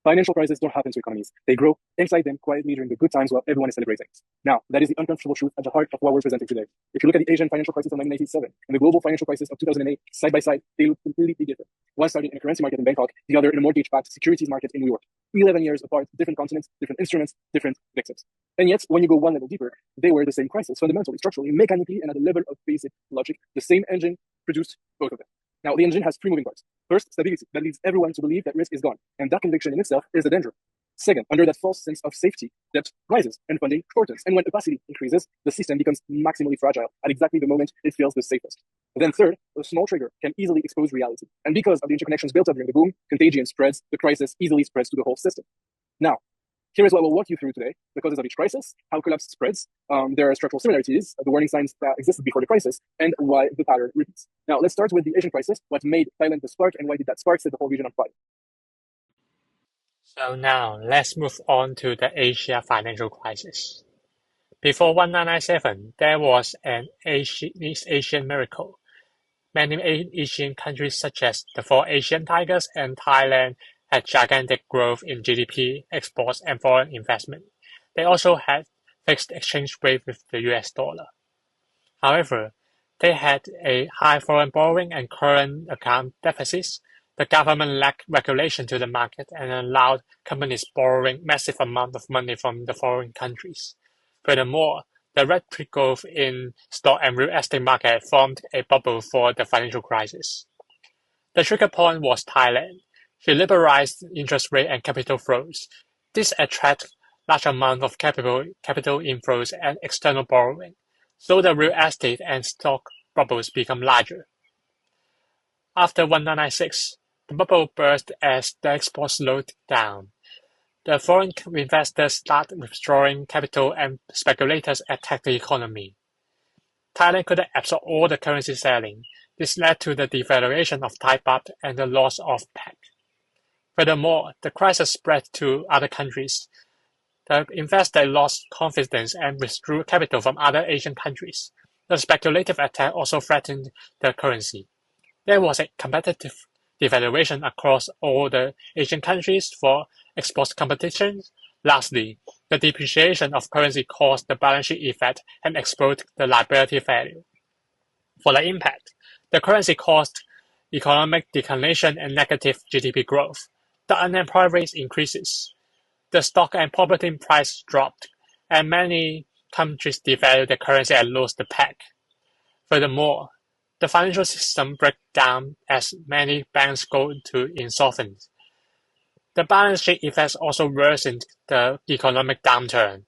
Financial crises don't happen to economies. They grow inside them quietly during the good times while everyone is celebrating. Now, that is the uncomfortable truth at the heart of what we're presenting today. If you look at the Asian financial crisis of 1987 and the global financial crisis of 2008, side by side, they look completely different. One started in a currency market in Bangkok, the other in a mortgage-backed securities market in New York. 11 years apart, different continents, different instruments, different victims. And yet, when you go one level deeper, they were the same crisis, fundamentally, structurally, mechanically, and at the level of basic logic. The same engine produced both of them. Now, the engine has three moving parts. First, stability. That leads everyone to believe that risk is gone. And that conviction in itself is a danger. Second, under that false sense of safety, debt rises and funding shortens. And when opacity increases, the system becomes maximally fragile at exactly the moment it feels the safest. Then third, a small trigger can easily expose reality. And because of the interconnections built up during the boom, contagion spreads, the crisis easily spreads to the whole system. Now, here is what we'll walk you through today: the causes of each crisis, how collapse spreads, there are structural similarities, the warning signs that existed before the crisis, and why the pattern repeats. Now, let's start with the Asian crisis. What made Thailand the spark, and why did that spark set the whole region on fire? So now, let's move on to the Asia financial crisis. Before 1997, there was an East Asian miracle. Many Asian countries such as the four Asian tigers and Thailand had gigantic growth in GDP, exports, and foreign investment. They also had fixed exchange rate with the US dollar. However, they had a high foreign borrowing and current account deficits. The government lacked regulation to the market and allowed companies borrowing massive amounts of money from the foreign countries. Furthermore, the rapid growth in stock and real estate market formed a bubble for the financial crisis. The trigger point was Thailand. She liberalized interest rate and capital flows. This attracted large amounts of capital inflows and external borrowing, so the real estate and stock bubbles become larger. After 1996, the bubble burst as the export slowed down. The foreign investors started withdrawing capital and speculators attacked the economy. Thailand couldn't absorb all the currency selling. This led to the devaluation of Thai baht and the loss of peg. Furthermore, the crisis spread to other countries. The investors lost confidence and withdrew capital from other Asian countries. The speculative attack also threatened the currency. There was a competitive devaluation across all the Asian countries for export competition. Lastly, the depreciation of currency caused the balance sheet effect and exploded the liability value. For the impact, the currency caused economic declination and negative GDP growth. The unemployment rate increases. The stock and property price dropped, and many countries devalued the currency and lost the peg. Furthermore, the financial system broke down as many banks go into insolvency. The balance sheet effects also worsened the economic downturn.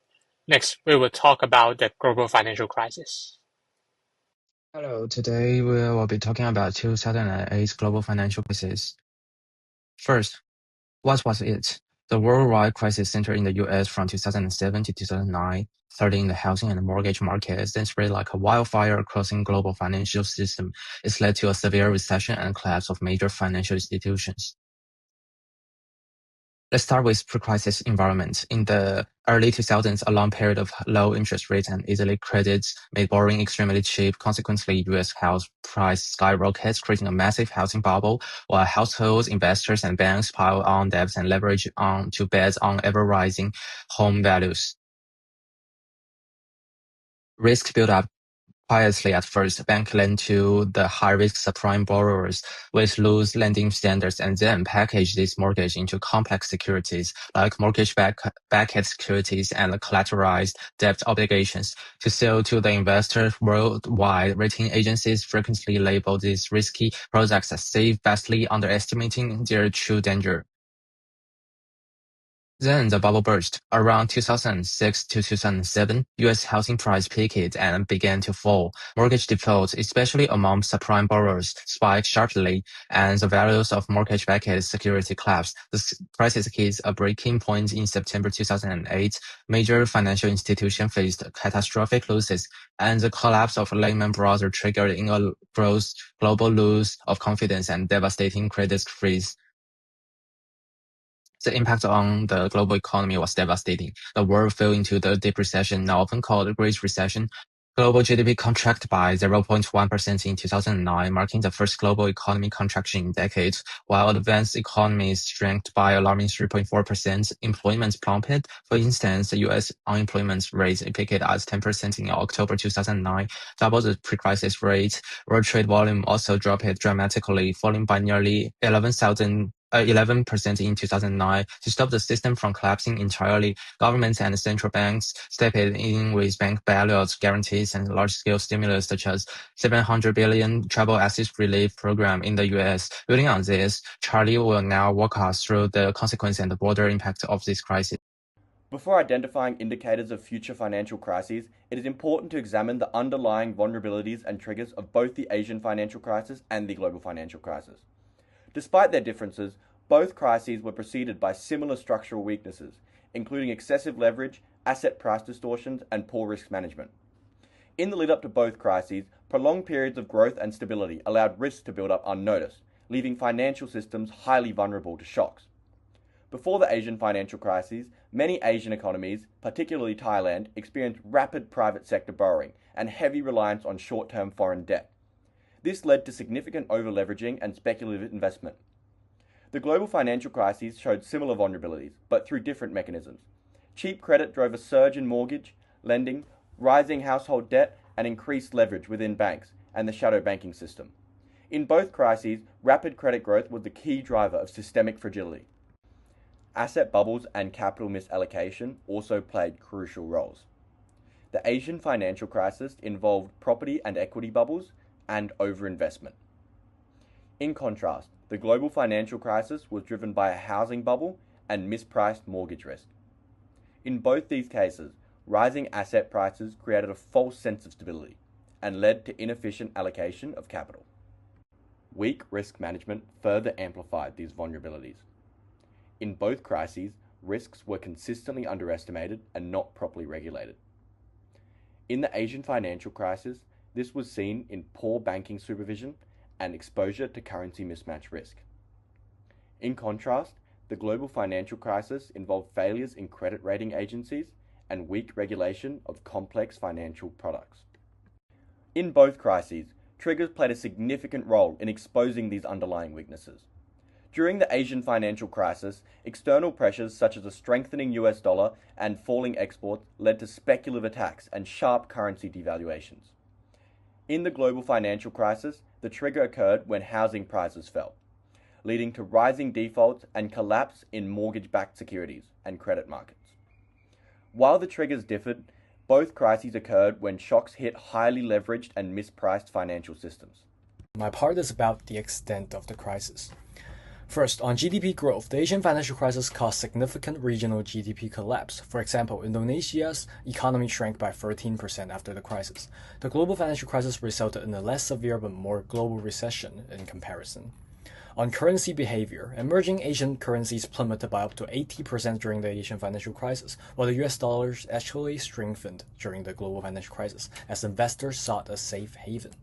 Next, we will talk about the global financial crisis. Hello, today we will be talking about 2008 global financial crisis. First, what was it? The worldwide crisis centered in the US from 2007 to 2009, started in the housing and mortgage markets, then spread like a wildfire across the global financial system. It's led to a severe recession and collapse of major financial institutions. Let's start with pre-crisis environment. In the early 2000s, a long period of low interest rates and easily credits made borrowing extremely cheap. Consequently, U.S. house price skyrockets, creating a massive housing bubble, while households, investors, and banks pile on debts and leverage on to bet on ever-rising home values. Risk built up quietly at first. Banks lend to the high-risk subprime borrowers with loose lending standards and then package this mortgage into complex securities like mortgage-backed securities and collateralized debt obligations to sell to the investors worldwide. Rating agencies frequently label these risky products as safe, vastly underestimating their true danger. Then the bubble burst. Around 2006 to 2007, U.S. housing price peaked and began to fall. Mortgage defaults, especially among subprime borrowers, spiked sharply, and the values of mortgage-backed security collapsed. The crisis hit a breaking point in September 2008. Major financial institutions faced catastrophic losses, and the collapse of Lehman Brothers triggered in a global loss of confidence and devastating credit freeze. The impact on the global economy was devastating. The world fell into the deep recession, now often called the Great Recession. Global GDP contracted by 0.1% in 2009, marking the first global economy contraction in decades, while advanced economies shrank by alarming 3.4%. Employment plummeted. For instance, the U.S. unemployment rate peaked at 10% in October 2009, double the pre-crisis rate. World trade volume also dropped dramatically, falling by nearly 11% in 2009. To stop the system from collapsing entirely, governments and central banks stepped in with bank bailouts, guarantees, and large-scale stimulus such as $700 billion travel assist relief program in the U.S. Building on this, Charlie will now walk us through the consequences and the broader impact of this crisis. Before identifying indicators of future financial crises, it is important to examine the underlying vulnerabilities and triggers of both the Asian financial crisis and the global financial crisis. Despite their differences, both crises were preceded by similar structural weaknesses, including excessive leverage, asset price distortions, and poor risk management. In the lead up to both crises, prolonged periods of growth and stability allowed risks to build up unnoticed, leaving financial systems highly vulnerable to shocks. Before the Asian financial crises, many Asian economies, particularly Thailand, experienced rapid private sector borrowing and heavy reliance on short-term foreign debt. This led to significant over-leveraging and speculative investment. The global financial crises showed similar vulnerabilities, but through different mechanisms. Cheap credit drove a surge in mortgage, lending, rising household debt, and increased leverage within banks and the shadow banking system. In both crises, rapid credit growth was the key driver of systemic fragility. Asset bubbles and capital misallocation also played crucial roles. The Asian financial crisis involved property and equity bubbles and overinvestment. In contrast, the global financial crisis was driven by a housing bubble and mispriced mortgage risk. In both these cases, rising asset prices created a false sense of stability and led to inefficient allocation of capital. Weak risk management further amplified these vulnerabilities. In both crises, risks were consistently underestimated and not properly regulated. In the Asian financial crisis, this was seen in poor banking supervision and exposure to currency mismatch risk. In contrast, the global financial crisis involved failures in credit rating agencies and weak regulation of complex financial products. In both crises, triggers played a significant role in exposing these underlying weaknesses. During the Asian financial crisis, external pressures such as a strengthening US dollar and falling exports led to speculative attacks and sharp currency devaluations. In the global financial crisis, the trigger occurred when housing prices fell, leading to rising defaults and collapse in mortgage-backed securities and credit markets. While the triggers differed, both crises occurred when shocks hit highly leveraged and mispriced financial systems. My part is about the extent of the crisis. First, on GDP growth, the Asian financial crisis caused significant regional GDP collapse. For example, Indonesia's economy shrank by 13% after the crisis. The global financial crisis resulted in a less severe but more global recession in comparison. On currency behavior, emerging Asian currencies plummeted by up to 80% during the Asian financial crisis, while the US dollar actually strengthened during the global financial crisis as investors sought a safe haven.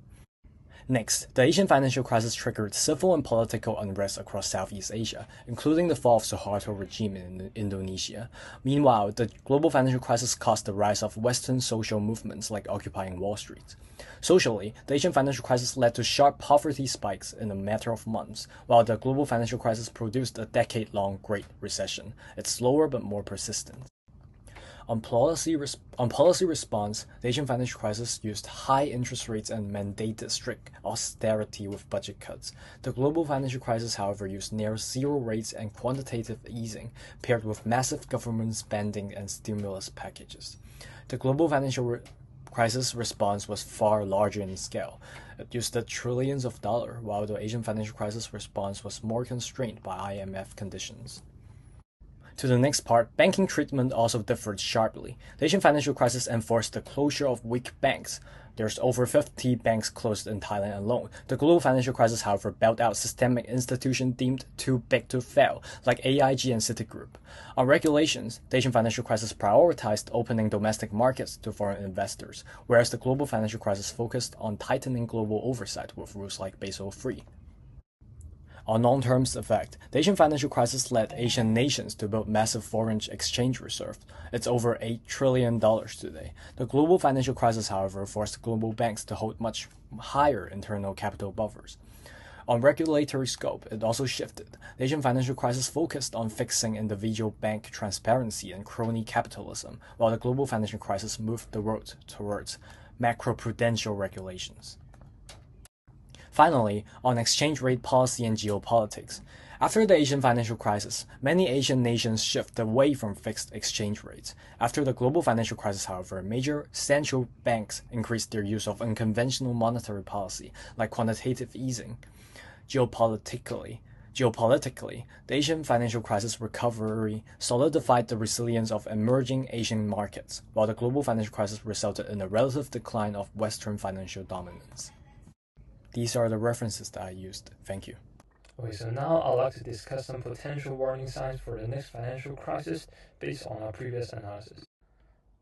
Next, the Asian financial crisis triggered civil and political unrest across Southeast Asia, including the fall of Suharto regime in Indonesia. Meanwhile, the global financial crisis caused the rise of Western social movements like occupying Wall Street. Socially, the Asian financial crisis led to sharp poverty spikes in a matter of months, while the global financial crisis produced a decade-long Great Recession. It's slower but more persistent. On policy response, the Asian financial crisis used high interest rates and mandated strict austerity with budget cuts. The global financial crisis, however, used near zero rates and quantitative easing, paired with massive government spending and stimulus packages. The global financial crisis response was far larger in scale. It used the trillions of dollars, while the Asian financial crisis response was more constrained by IMF conditions. To the next part, banking treatment also differed sharply. The Asian financial crisis enforced the closure of weak banks. There's over 50 banks closed in Thailand alone. The global financial crisis, however, bailed out systemic institutions deemed too big to fail, like AIG and Citigroup. On regulations, the Asian financial crisis prioritized opening domestic markets to foreign investors, whereas the global financial crisis focused on tightening global oversight with rules like Basel III. On long-term effect, the Asian financial crisis led Asian nations to build massive foreign exchange reserves. It's over $8 trillion today. The global financial crisis, however, forced global banks to hold much higher internal capital buffers. On regulatory scope, it also shifted. The Asian financial crisis focused on fixing individual bank transparency and crony capitalism, while the global financial crisis moved the world towards macroprudential regulations. Finally, on exchange rate policy and geopolitics. After the Asian financial crisis, many Asian nations shifted away from fixed exchange rates. After the global financial crisis, however, major central banks increased their use of unconventional monetary policy, like quantitative easing. Geopolitically, the Asian financial crisis recovery solidified the resilience of emerging Asian markets, while the global financial crisis resulted in a relative decline of Western financial dominance. These are the references that I used. Thank you. Okay, so now I'd like to discuss some potential warning signs for the next financial crisis based on our previous analysis.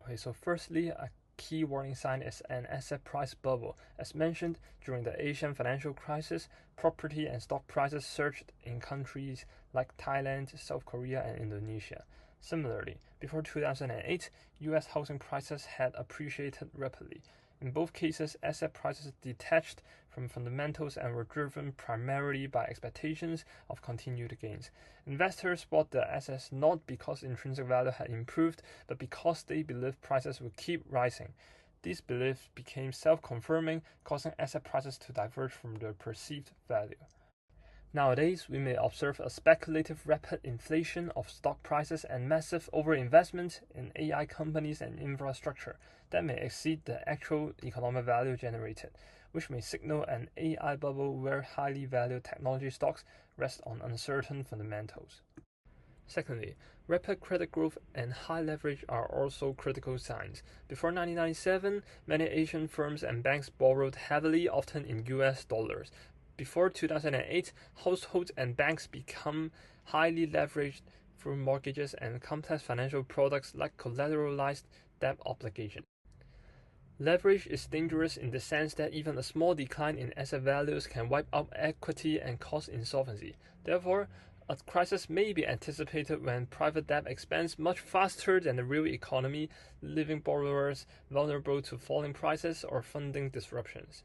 Okay, so firstly, a key warning sign is an asset price bubble. As mentioned, during the Asian financial crisis, property and stock prices surged in countries like Thailand, South Korea, and Indonesia. Similarly, before 2008, US housing prices had appreciated rapidly. In both cases, asset prices detached from fundamentals and were driven primarily by expectations of continued gains. Investors bought the assets not because intrinsic value had improved, but because they believed prices would keep rising. These beliefs became self-confirming, causing asset prices to diverge from their perceived value. Nowadays, we may observe a speculative rapid inflation of stock prices and massive overinvestment in AI companies and infrastructure that may exceed the actual economic value generated, which may signal an AI bubble where highly valued technology stocks rest on uncertain fundamentals. Secondly, rapid credit growth and high leverage are also critical signs. Before 1997, many Asian firms and banks borrowed heavily, often in US dollars. Before 2008, households and banks become highly leveraged through mortgages and complex financial products like collateralized debt obligations. Leverage is dangerous in the sense that even a small decline in asset values can wipe out equity and cause insolvency. Therefore, a crisis may be anticipated when private debt expands much faster than the real economy, leaving borrowers vulnerable to falling prices or funding disruptions.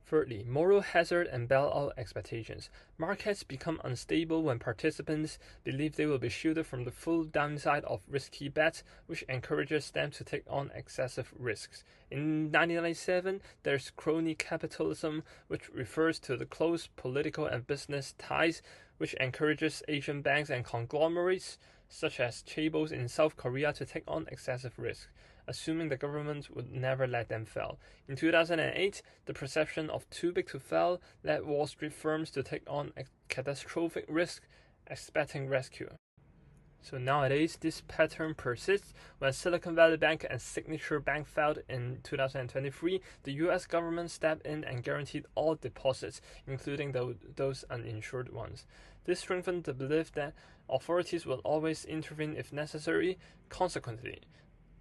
Thirdly, moral hazard and bailout expectations. Markets become unstable when participants believe they will be shielded from the full downside of risky bets, which encourages them to take on excessive risks. In 1997, there's crony capitalism, which refers to the close political and business ties, which encourages Asian banks and conglomerates, such as chaebols in South Korea, to take on excessive risks, assuming the government would never let them fail. In 2008, the perception of too big to fail led Wall Street firms to take on a catastrophic risk, expecting rescue. So nowadays, this pattern persists. When Silicon Valley Bank and Signature Bank failed in 2023, the US government stepped in and guaranteed all deposits, including those uninsured ones. This strengthened the belief that authorities will always intervene if necessary. Consequently,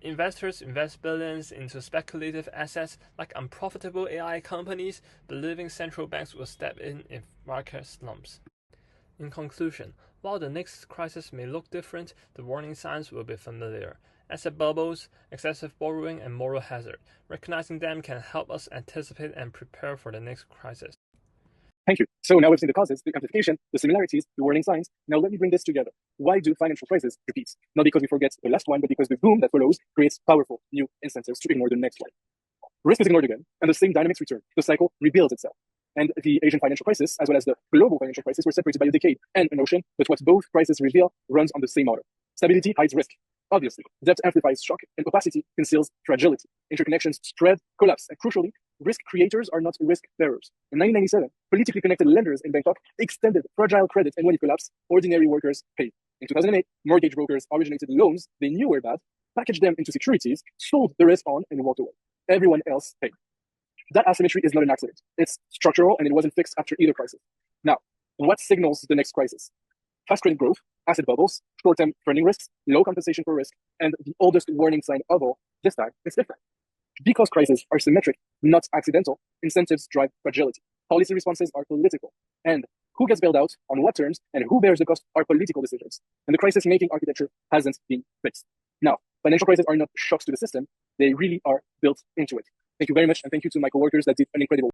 investors invest billions into speculative assets like unprofitable AI companies, believing central banks will step in if market slumps. In conclusion, while the next crisis may look different, the warning signs will be familiar. Asset bubbles, excessive borrowing, and moral hazard. Recognizing them can help us anticipate and prepare for the next crisis. Thank you. So now we've seen the causes, the amplification, the similarities, the warning signs. Now let me bring this together. Why do financial crises repeat? Not because we forget the last one, but because the boom that follows creates powerful new incentives to ignore the next one. Risk is ignored again, and the same dynamics return. The cycle rebuilds itself. And the Asian financial crisis, as well as the global financial crisis, were separated by a decade and an ocean, but what both crises reveal runs on the same model. Stability hides risk. Obviously, depth amplifies shock, and opacity conceals fragility. Interconnections spread collapse, and crucially, risk creators are not risk bearers. In 1997, politically connected lenders in Bangkok extended fragile credit, and when it collapsed, ordinary workers paid. In 2008, mortgage brokers originated loans they knew were bad, packaged them into securities, sold the rest on, and walked away. Everyone else paid. That asymmetry is not an accident. It's structural, and it wasn't fixed after either crisis. Now, what signals the next crisis? Fast credit growth, asset bubbles, short-term funding risks, low compensation for risk, and the oldest warning sign of all, this time, it's different. Because crises are symmetric, not accidental, incentives drive fragility. Policy responses are political, and who gets bailed out, on what terms, and who bears the cost are political decisions. And the crisis-making architecture hasn't been fixed. Now, financial crises are not shocks to the system. They really are built into it. Thank you very much, and thank you to my coworkers that did an incredible